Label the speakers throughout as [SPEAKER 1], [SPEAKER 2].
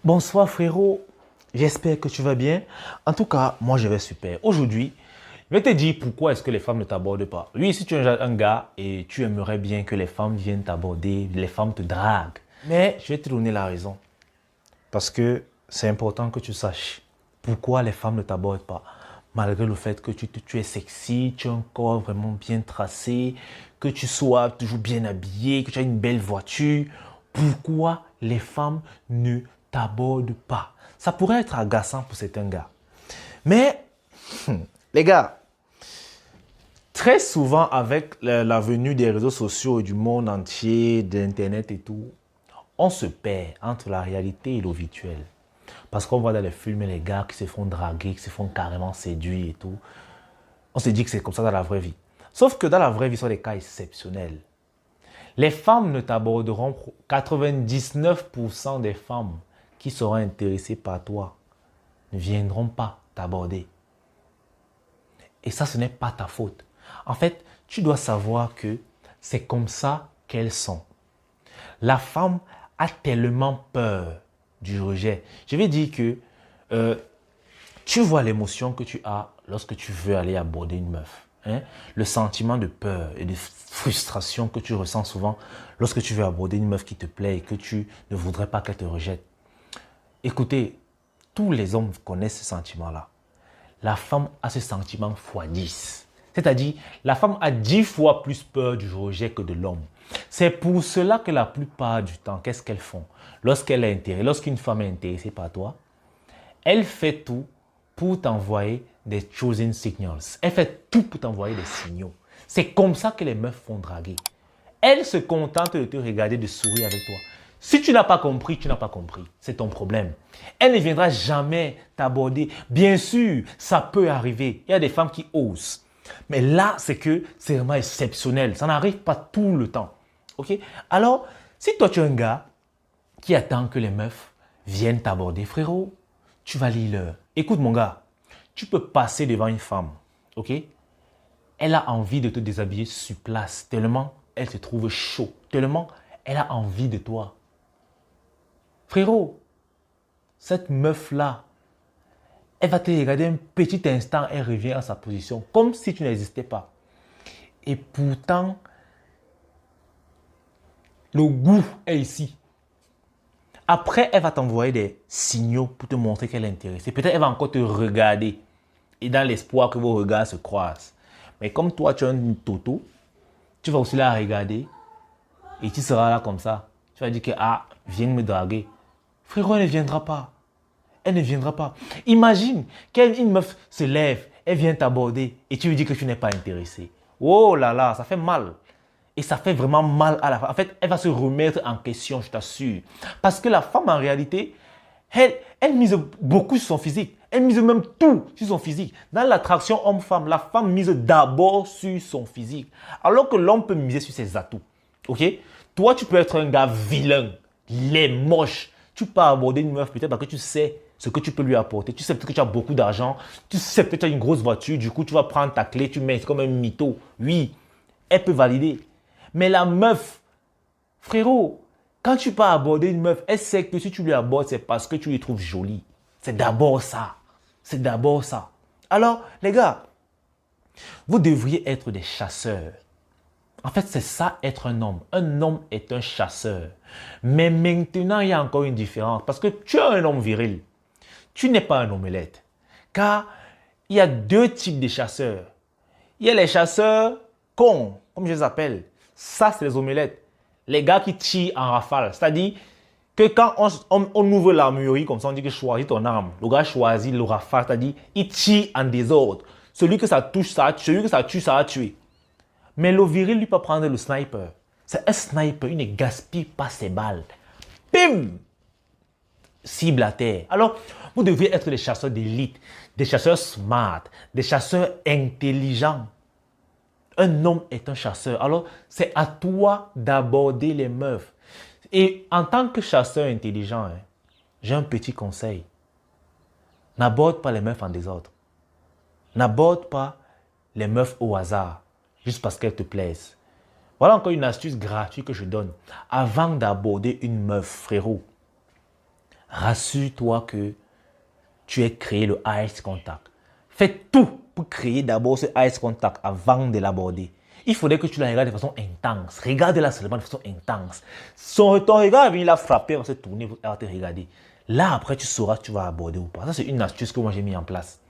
[SPEAKER 1] Bonsoir frérot, j'espère que tu vas bien. En tout cas, moi je vais super. Aujourd'hui, je vais te dire pourquoi est-ce que les femmes ne t'abordent pas. Oui, si tu es un gars et tu aimerais bien que les femmes viennent t'aborder, les femmes te draguent. Mais je vais te donner la raison. Parce que c'est important que tu saches pourquoi les femmes ne t'abordent pas. Malgré le fait que tu es sexy, tu as un corps vraiment bien tracé, que tu sois toujours bien habillé, que tu as une belle voiture. Pourquoi les femmes ne t'abordent pas? Ça pourrait être agaçant pour certains gars. Mais, les gars, très souvent avec la venue des réseaux sociaux et du monde entier, de l'Internet et tout, on se perd entre la réalité et le virtuel. Parce qu'on voit dans les films les gars qui se font draguer, qui se font carrément séduire et tout. On se dit que c'est comme ça dans la vraie vie. Sauf que dans la vraie vie, ce sont des cas exceptionnels. Les femmes ne t'aborderont, 99% des femmes qui seront intéressées par toi ne viendront pas t'aborder. Et ça, ce n'est pas ta faute. En fait, tu dois savoir que c'est comme ça qu'elles sont. La femme a tellement peur du rejet. Je vais dire que tu vois l'émotion que tu as lorsque tu veux aller aborder une meuf. Hein? Le sentiment de peur et de frustration que tu ressens souvent lorsque tu veux aborder une meuf qui te plaît et que tu ne voudrais pas qu'elle te rejette. Écoutez, tous les hommes connaissent ce sentiment-là. La femme a ce sentiment fois 10. C'est-à-dire, la femme a 10 fois plus peur du rejet que de l'homme. C'est pour cela que la plupart du temps, qu'est-ce qu'elles font? Lorsqu'une femme est intéressée par toi, elle fait tout pour t'envoyer des chosen signals. Elle fait tout pour t'envoyer des signaux. C'est comme ça que les meufs font draguer. Elle se contente de te regarder, de sourire avec toi. Si tu n'as pas compris, tu n'as pas compris. C'est ton problème. Elle ne viendra jamais t'aborder. Bien sûr, ça peut arriver. Il y a des femmes qui osent. Mais là, c'est vraiment exceptionnel. Ça n'arrive pas tout le temps. Ok? Alors, si toi, tu es un gars qui attend que les meufs viennent t'aborder, frérot, tu vas lire l'heure. Écoute, mon gars, tu peux passer devant une femme, ok? Elle a envie de te déshabiller sur place, tellement elle se trouve chaud, tellement elle a envie de toi. Frérot, cette meuf-là, elle va te regarder un petit instant, elle revient à sa position, comme si tu n'existais pas. Et pourtant, le goût est ici. Après, elle va t'envoyer des signaux pour te montrer qu'elle est intéressée. Peut-être elle va encore te regarder et dans l'espoir que vos regards se croisent. Mais comme toi, tu as une toto, tu vas aussi la regarder et tu seras là comme ça. Tu vas dire que, ah, viens me draguer. Frérot, elle ne viendra pas. Elle ne viendra pas. Imagine qu'une meuf se lève, elle vient t'aborder et tu lui dis que tu n'es pas intéressé. Oh là là, ça fait mal. Et ça fait vraiment mal à la femme. En fait, elle va se remettre en question, je t'assure. Parce que la femme, en réalité, elle mise beaucoup sur son physique. Elle mise même tout sur son physique. Dans l'attraction homme-femme, la femme mise d'abord sur son physique. Alors que l'homme peut miser sur ses atouts. Ok? Toi, tu peux être un gars vilain, laid, moche. Tu peux aborder une meuf peut-être parce que tu sais ce que tu peux lui apporter. Tu sais peut-être que tu as beaucoup d'argent. Tu sais peut-être que tu as une grosse voiture. Du coup, tu vas prendre ta clé, tu mets comme un mytho. Oui, elle peut valider. Mais la meuf, frérot, quand tu pars aborder une meuf, elle sait que si tu lui abordes, c'est parce que tu lui trouves jolie. C'est d'abord ça. C'est d'abord ça. Alors, les gars, vous devriez être des chasseurs. En fait, c'est ça être un homme. Un homme est un chasseur. Mais maintenant, il y a encore une différence. Parce que tu es un homme viril. Tu n'es pas un omelette. Car il y a deux types de chasseurs. Il y a les chasseurs cons, comme je les appelle. Ça, c'est les omelettes. Les gars qui tirent en rafale. C'est-à-dire que quand on ouvre l'armurerie, comme ça, on dit que choisis ton arme. Le gars choisit le rafale, c'est-à-dire il tire en désordre. Celui que ça touche, ça a tué. Celui que ça tue, ça a tué. Mais le viril, lui, peut prendre le sniper. C'est un sniper, il ne gaspille pas ses balles. Pim! Cible à terre. Alors, vous devez être des chasseurs d'élite, des chasseurs smart, des chasseurs intelligents. Un homme est un chasseur. Alors, c'est à toi d'aborder les meufs. Et en tant que chasseur intelligent, j'ai un petit conseil. N'aborde pas les meufs en désordre. N'aborde pas les meufs au hasard, juste parce qu'elles te plaisent. Voilà encore une astuce gratuite que je donne. Avant d'aborder une meuf, frérot, rassure-toi que tu aies créé le eye contact. Fais tout pour créer d'abord ce eye contact avant de l'aborder. Il faudrait que tu la regardes de façon intense. Regarde-la seulement de façon intense. Ton regard, il a frappé, il va se tourner, il va te regarder. Là, après, tu sauras que tu vas aborder ou pas. Ça, c'est une astuce que moi, j'ai mis en place.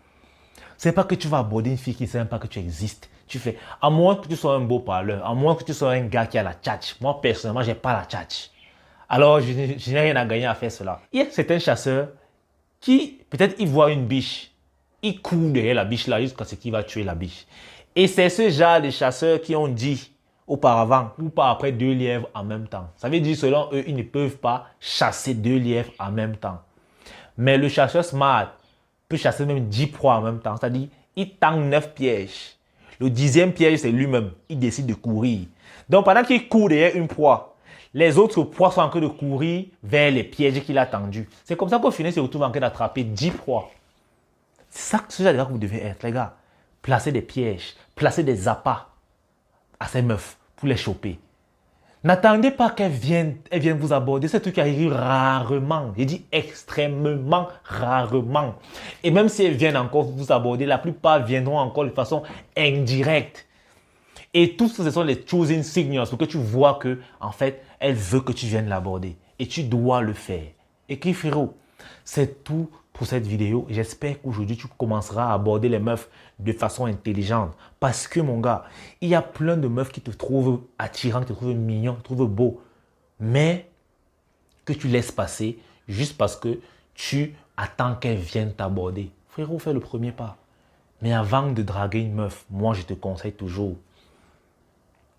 [SPEAKER 1] Ce n'est pas que tu vas aborder une fille qui ne sait même pas que tu existes. Tu fais, à moins que tu sois un beau parleur, à moins que tu sois un gars qui a la tchatch. Moi, personnellement, je n'ai pas la tchatch. Alors, je n'ai rien à gagner à faire cela. Il y a certains chasseurs qui, peut-être, ils voient une biche. Ils courent derrière la biche là jusqu'à ce qu'il va tuer la biche. Et c'est ce genre de chasseurs qui ont dit auparavant ou pas après 2 lièvres en même temps. Ça veut dire selon eux, ils ne peuvent pas chasser 2 lièvres en même temps. Mais le chasseur smart peut chasser même 10 proies en même temps. C'est-à-dire, il tend 9 pièges. Le 10e piège, c'est lui-même. Il décide de courir. Donc pendant qu'il court derrière une proie, les autres proies sont en train de courir vers les pièges qu'il a tendus. C'est comme ça qu'au final, il se retrouve en train d'attraper 10 proies. C'est ça que vous devez être, les gars. Placer des pièges, placer des appâts à ces meufs pour les choper. N'attendez pas qu'elles viennent vous aborder. C'est un truc qui arrive rarement. J'ai dit extrêmement rarement. Et même si elles viennent encore vous aborder, la plupart viendront encore de façon indirecte. Et tout ce sont les choosing signals pour que tu vois que, en fait, elle veut que tu viennes l'aborder. Et tu dois le faire. Et frérot, c'est tout pour cette vidéo. J'espère qu'aujourd'hui, tu commenceras à aborder les meufs de façon intelligente. Parce que, mon gars, il y a plein de meufs qui te trouvent attirant, qui te trouvent mignon, qui te trouvent beau. Mais que tu laisses passer juste parce que tu attends qu'elles viennent t'aborder. Frérot, fais le premier pas. Mais avant de draguer une meuf, moi, je te conseille toujours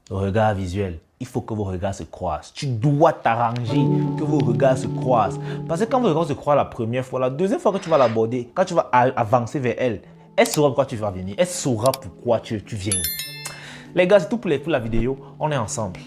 [SPEAKER 1] le regard visuel. Il faut que vos regards se croisent. Tu dois t'arranger que vos regards se croisent. Parce que quand vos regards se croisent la première fois, la deuxième fois que tu vas l'aborder, quand tu vas avancer vers elle, elle saura pourquoi tu vas venir. Elle saura pourquoi tu viens. Les gars, c'est tout pour la vidéo. On est ensemble.